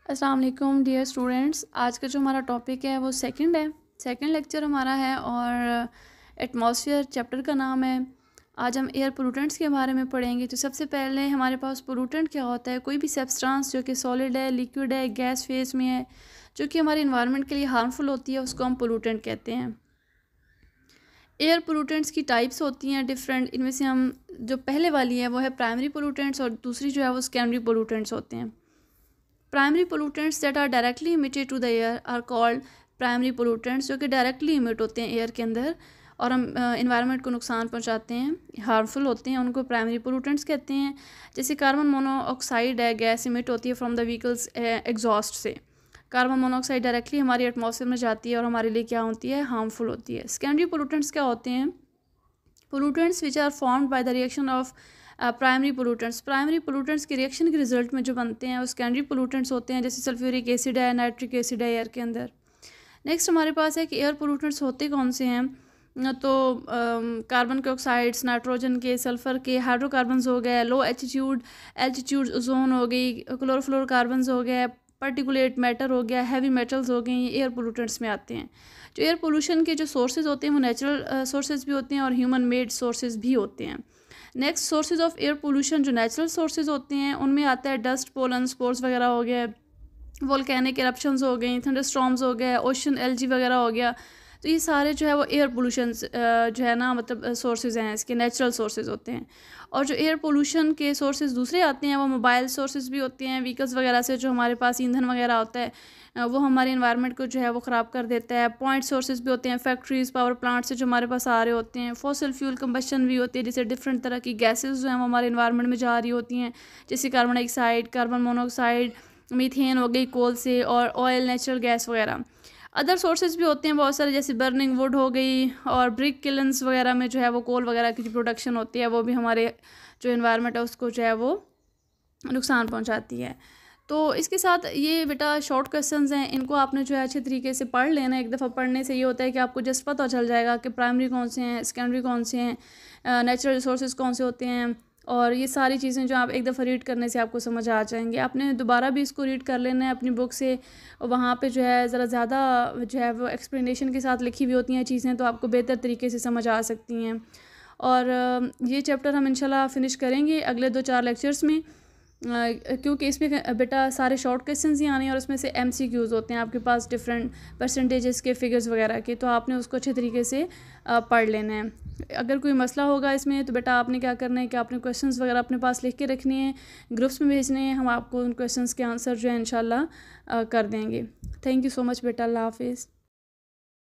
अस्सलाम वालेकुम dear students. आज का जो हमारा टॉपिक है वो सेकंड लेक्चर हमारा है और एटमॉस्फेयर चैप्टर का नाम है। आज हम एयर पोल्यूटेंट्स के बारे में पढ़ेंगे। तो सबसे पहले हमारे पास पोल्यूटेंट क्या होता है। कोई भी सब्सटेंस जो कि सॉलिड है, लिक्विड है, गैस फेज में है, जो कि हमारे इन्वायरमेंट के लिए हार्मफुल होती है, उसको हम पोल्यूटेंट कहते हैं। एयर पोल्यूटेंट्स की टाइप्स होती हैं डिफरेंट। इनमें से हम जो पहले वाली है वो है प्राइमरी पोल्यूटेंट्स और दूसरी जो है वो सेकेंडरी पोल्यूटेंट्स होते हैं। Primary pollutants that are directly emitted to the air are called primary pollutants, जो कि डायरेक्टली इमिट होते हैं एयर के अंदर और हम इन्वायरमेंट को नुकसान पहुंचाते हैं, हार्मफुल होते हैं, उनको प्राइमरी पोल्यूटेंट्स कहते हैं। जैसे कार्बन मोनोऑक्साइड है, गैस इमिट होती है फ्रॉम द व्हीकल्स एग्जॉस्ट से। कार्बन मोनोऑक्साइड डायरेक्टली हमारी एटमॉस्फेयर में जाती है और हमारे लिए क्या होती है, हार्मफुल होती है। सेकेंडरी पोल्यूटेंट्स क्या होते हैं? Pollutants which are formed by the reaction of primary pollutants. Primary pollutants के रिएक्शन के रिजल्ट में जो बनते हैं वो सेकेंडरी पोल्यूटेंट्स होते हैं। जैसे सल्फ्यूरिक एसिड है, नाइट्रिक एसिड है एयर के अंदर। नेक्स्ट हमारे पास है कि एयर पोल्यूटेंट्स होते कौन से हैं। तो कार्बन के ऑक्साइड्स, नाइट्रोजन के, सल्फ़र के, हाइड्रोकार्बन्स हो गए, लो एल्टीट्यूड ओजोन हो गई, क्लोरोफ्लोरोकार्बन्स हो गए, पार्टिकुलेट मैटर हो गया, हैवी मेटल्स हो गए, ये एयर पोल्यूटेंट्स में आते हैं। जो एयर पोल्यूशन के जो सोर्सेज होते हैं वो नेचुरल सोर्सेज भी होते हैं और ह्यूमन मेड सोर्सेज भी होते हैं। Next sources of air pollution जो नेचुरल सोर्सेज होते हैं उनमें आता है डस्ट, पोलन, स्पोर्स वगैरह हो गए, वोल्केनिक एरप्शंस हो गई, थंडरस्टॉर्म्स हो गए, ओशन एल्जी वगैरह हो गया। तो ये सारे जो है वो एयर पोल्यूशन जो है ना, मतलब सोर्सेज हैं, इसके नेचुरल सोर्सेज होते हैं। और जो एयर पोल्यूशन के सोर्सेज दूसरे आते हैं वो मोबाइल सोर्सेज भी होते हैं, व्हीकल्स वगैरह से जो हमारे पास ईंधन वगैरह होता है वो हमारे इन्वायरमेंट को जो है वो ख़राब कर देता है। पॉइंट सोर्सेज भी होते हैं, फैक्ट्रीज़, पावर प्लांट से जो हमारे पास आ रहे होते हैं। फॉसिल फ्यूल कंबशन भी होती है, जैसे डिफरेंट तरह की गैसेज जो हैं वो हमारे इन्वायरमेंट में जा रही होती हैं, जैसे carbon dioxide, carbon monoxide, methane हो गई कोल से, और ऑयल, नेचुरल गैस वगैरह। अदर सोर्सेज भी होते हैं बहुत सारे, जैसे बर्निंग वुड हो गई, और ब्रिक किलन्स वगैरह में जो है वो कोल वगैरह की जो प्रोडक्शन होती है वो भी हमारे जो इन्वायरमेंट है उसको जो है वो नुकसान पहुंचाती है। तो इसके साथ ये बेटा शॉर्ट क्वेश्चंस हैं, इनको आपने जो है अच्छे तरीके से पढ़ लेना। एक दफ़ा पढ़ने से ये होता है कि आपको जस्ट पता चल जाएगा कि प्राइमरी कौन से हैं, सेकेंडरी कौन से हैं, नेचुरल रिसोर्सेज कौन से होते हैं, और ये सारी चीज़ें जो आप एक दफ़ा रीड करने से आपको समझ आ जाएंगे। आपने दोबारा भी इसको रीड कर लेना है अपनी बुक से, और वहाँ पे जो है ज़रा ज़्यादा जो है वो एक्सप्लेनेशन के साथ लिखी हुई होती हैं चीज़ें, तो आपको बेहतर तरीके से समझ आ सकती हैं। और ये चैप्टर हम इंशाल्लाह फ़िनिश करेंगे अगले 2-4 लेक्चर्स में, क्योंकि इसमें बेटा सारे शॉर्ट क्वेश्चंस ही आने हैं और उसमें से MCQs होते हैं आपके पास डिफरेंट परसेंटेजेस के, फिगर्स वगैरह के, तो आपने उसको अच्छे तरीके से पढ़ लेना है। अगर कोई मसला होगा इसमें तो बेटा आपने क्या करना है कि आपने क्वेश्चंस वगैरह अपने पास लिख के रखने हैं, ग्रुप्स में भेजने हैं, हम आपको उन क्वेश्चंस के आंसर जो है इंशाल्लाह कर देंगे। थैंक यू सो मच बेटा, अल्लाह हाफिज़।